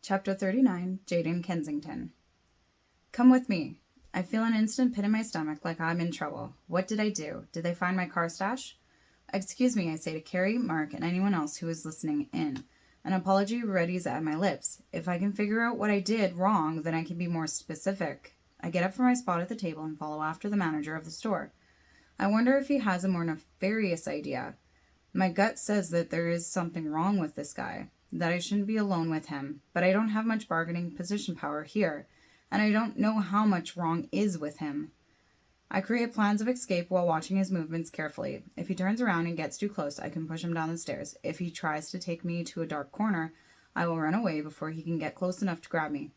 Chapter 39, Jaiden, Kensington. Come with me. I feel an instant pit in my stomach like I'm in trouble. What did I do? Did they find my car stash? Excuse me, I say to Carrie, Mark, and anyone else who is listening in. An apology readies at my lips. If I can figure out what I did wrong, then I can be more specific. I get up from my spot at the table and follow after the manager of the store. I wonder if he has a more nefarious idea. My gut says that there is something wrong with this guy, that I shouldn't be alone with him, but I don't have much bargaining position power here, and I don't know how much wrong is with him. I create plans of escape while watching his movements carefully. If he turns around and gets too close, I can push him down the stairs. If he tries to take me to a dark corner, I will run away before he can get close enough to grab me.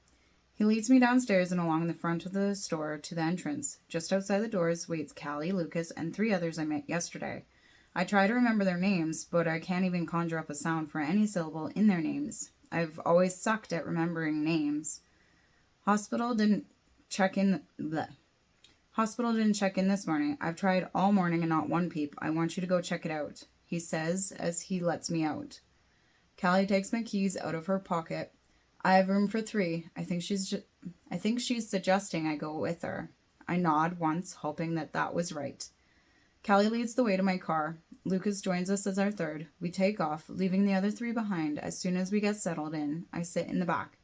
He leads me downstairs and along the front of the store to the entrance. Just outside the doors waits Callie, Lucas, and 3 others I met yesterday. I try to remember their names, but I can't even conjure up a sound for any syllable in their names. I've always sucked at remembering names. Hospital didn't check in this morning. I've tried all morning and not one peep. I want you to go check it out, he says as he lets me out. Callie takes my keys out of her pocket. I have room for 3. I think she's suggesting I go with her. I nod once, hoping that was right. Callie leads the way to my car. Lucas joins us as our third. We take off, leaving the other 3 behind. As soon as we get settled in, I sit in the back.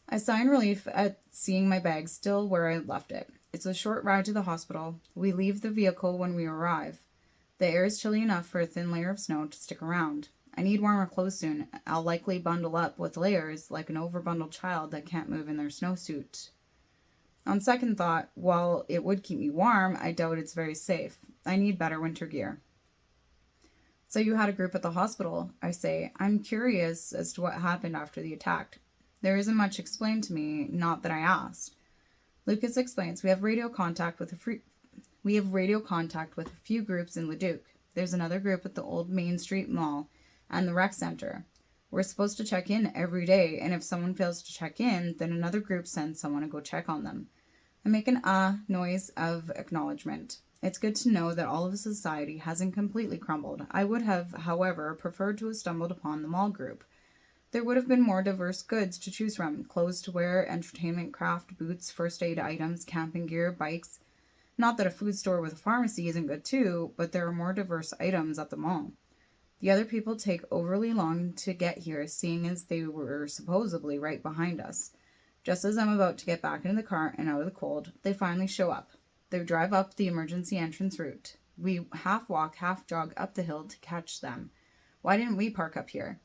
I sigh in relief at seeing my bag still where I left it. It's a short ride to the hospital. We leave the vehicle when we arrive. The air is chilly enough for a thin layer of snow to stick around. I need warmer clothes soon. I'll likely bundle up with layers like an overbundled child that can't move in their snowsuit. On second thought, while it would keep me warm, I doubt it's very safe. I need better winter gear. So you had a group at the hospital, I say. I'm curious as to what happened after the attack. There isn't much explained to me, not that I asked. Lucas explains, we have radio contact with a few groups in Leduc. There's another group at the old Main Street Mall and the rec center. We're supposed to check in every day, and if someone fails to check in, then another group sends someone to go check on them. I make an noise of acknowledgement. It's good to know that all of society hasn't completely crumbled. I would have, however, preferred to have stumbled upon the mall group. There would have been more diverse goods to choose from, clothes to wear, entertainment, craft, boots, first aid items, camping gear, bikes. Not that a food store with a pharmacy isn't good too, but there are more diverse items at the mall. The other people take overly long to get here, seeing as they were supposedly right behind us. Just as I'm about to get back into the car and out of the cold, they finally show up. They drive up the emergency entrance route. We half walk, half jog up the hill to catch them. Why didn't we park up here?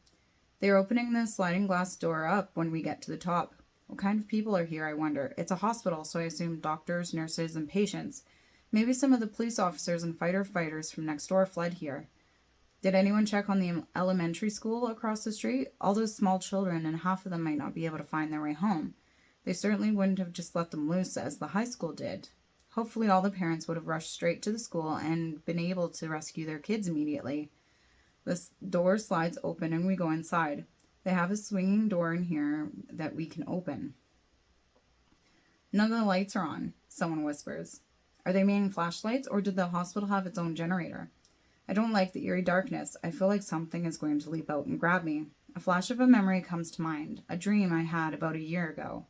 They are opening the sliding glass door up when we get to the top. What kind of people are here, I wonder? It's a hospital, so I assume doctors, nurses, and patients. Maybe some of the police officers and fighters from next door fled here. Did anyone check on the elementary school across the street? All those small children, and half of them might not be able to find their way home. They certainly wouldn't have just let them loose as the high school did. Hopefully all the parents would have rushed straight to the school and been able to rescue their kids immediately. The door slides open and we go inside. They have a swinging door in here that we can open. None of the lights are on, someone whispers. Are they making flashlights, or did the hospital have its own generator? I don't like the eerie darkness. I feel like something is going to leap out and grab me. A flash of a memory comes to mind, a dream I had about a year ago.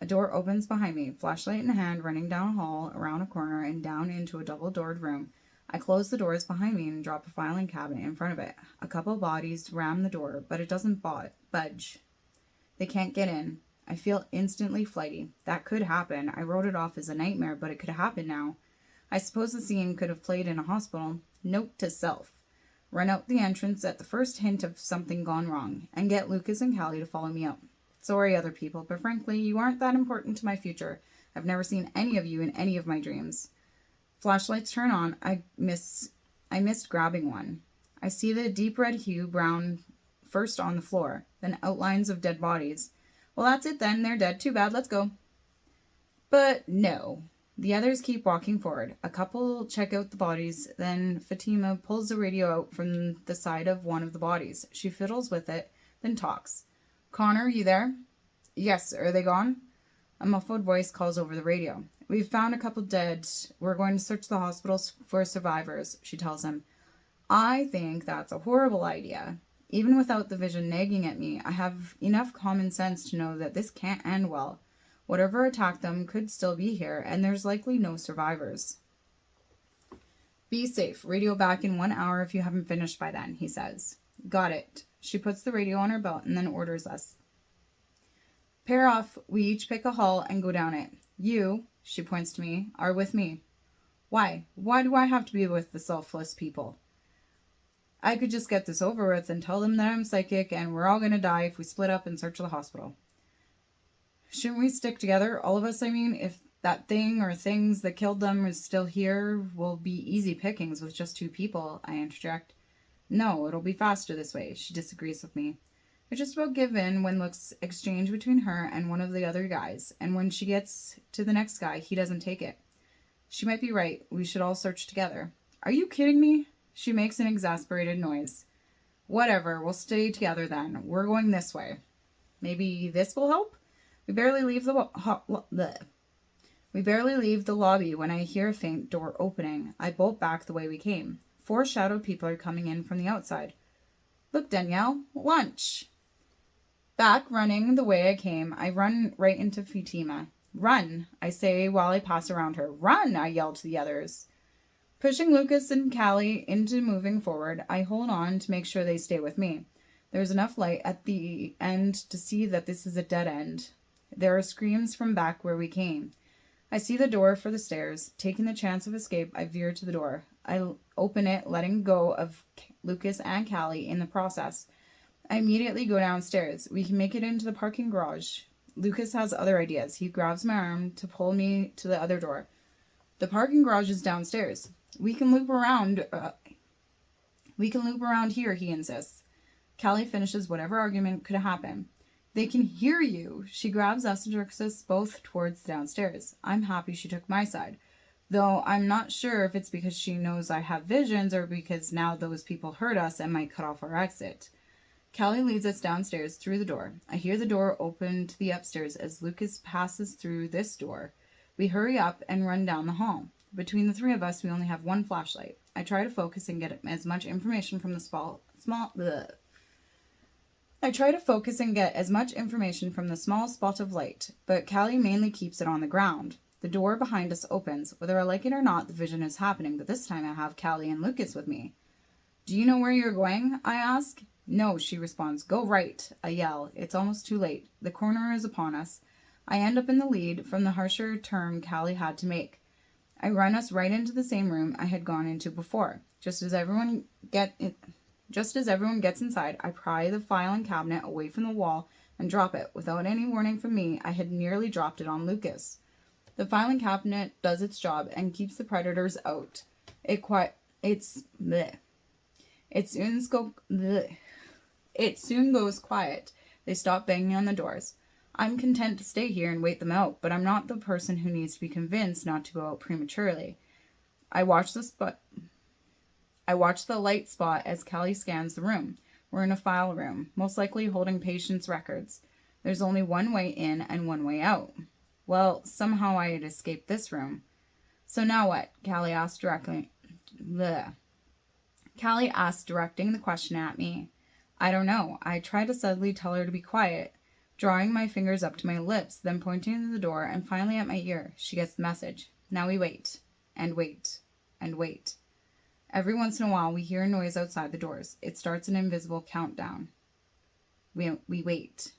A door opens behind me, flashlight in hand, running down a hall, around a corner, and down into a double-doored room. I close the doors behind me and drop a filing cabinet in front of it. A couple bodies ram the door, but it doesn't budge. They can't get in. I feel instantly flighty. That could happen. I wrote it off as a nightmare, but it could happen now. I suppose the scene could have played in a hospital. Note to self. Run out the entrance at the first hint of something gone wrong, and get Lucas and Callie to follow me out. Sorry, other people, but frankly, you aren't that important to my future. I've never seen any of you in any of my dreams. Flashlights turn on. I missed grabbing one. I see the deep red hue brown first on the floor, then outlines of dead bodies. Well, that's it then. They're dead. Too bad. Let's go. But no. The others keep walking forward. A couple check out the bodies, then Fatima pulls the radio out from the side of one of the bodies. She fiddles with it, then talks. Connor, you there? Yes, are they gone? A muffled voice calls over the radio. We've found a couple dead. We're going to search the hospitals for survivors, she tells him. I think that's a horrible idea. Even without the vision nagging at me, I have enough common sense to know that this can't end well. Whatever attacked them could still be here, and there's likely no survivors. Be safe. Radio back in 1 hour if you haven't finished by then, he says. Got it. She puts the radio on her belt and then orders us. Pair off. We each pick a hall and go down it. You, she points to me, are with me. Why? Why do I have to be with the selfless people? I could just get this over with and tell them that I'm psychic and we're all going to die if we split up and search the hospital. Shouldn't we stick together, all of us, I mean? If that thing or things that killed them is still here, will be easy pickings with just 2 people, I interject. No, it'll be faster this way, she disagrees with me. It's just about give in when looks exchange between her and one of the other guys, and when she gets to the next guy, he doesn't take it. She might be right. We should all search together. Are you kidding me? She makes an exasperated noise. Whatever, we'll stay together then. We're going this way. Maybe this will help? We barely leave the lobby when I hear a faint door opening. I bolt back the way we came. 4 shadowed people are coming in from the outside. Look, Danielle, lunch! Back running the way I came, I run right into Fatima. Run, I say while I pass around her. Run, I yell to the others. Pushing Lucas and Callie into moving forward, I hold on to make sure they stay with me. There's enough light at the end to see that this is a dead end. There are screams from back where we came. I see the door for the stairs. Taking the chance of escape, I veer to the door. I open it, letting go of Lucas and Callie in the process. I immediately go downstairs. We can make it into the parking garage. Lucas has other ideas. He grabs my arm to pull me to the other door. The parking garage is downstairs. We can loop around here, he insists. Callie finishes whatever argument could happen. They can hear you. She grabs us and jerks us both towards downstairs. I'm happy she took my side, though I'm not sure if it's because she knows I have visions or because now those people heard us and might cut off our exit. Callie leads us downstairs through the door. I hear the door open to the upstairs as Lucas passes through this door. We hurry up and run down the hall. Between the 3 of us, we only have 1 flashlight. I try to focus and get as much information from the small spot of light, but Callie mainly keeps it on the ground. The door behind us opens. Whether I like it or not, the vision is happening, but this time I have Callie and Lucas with me. Do you know where you're going? I ask. No, she responds. Go right, I yell. It's almost too late. The corner is upon us. I end up in the lead from the harsher turn Callie had to make. I run us right into the same room I had gone into before. Just as everyone gets inside, I pry the filing cabinet away from the wall and drop it. Without any warning from me, I had nearly dropped it on Lucas. The filing cabinet does its job and keeps the predators out. It soon goes quiet. They stop banging on the doors. I'm content to stay here and wait them out, but I'm not the person who needs to be convinced not to go out prematurely. I watch the light spot as Callie scans the room. We're in a file room, most likely holding patients' records. There's only 1 way in and 1 way out. Well, somehow I had escaped this room. So now what? Callie asked, directing the question at me. I don't know. I try to subtly tell her to be quiet, drawing my fingers up to my lips, then pointing to the door and finally at my ear. She gets the message. Now we wait, and wait, and wait. Every once in a while, we hear a noise outside the doors. It starts an invisible countdown. We wait.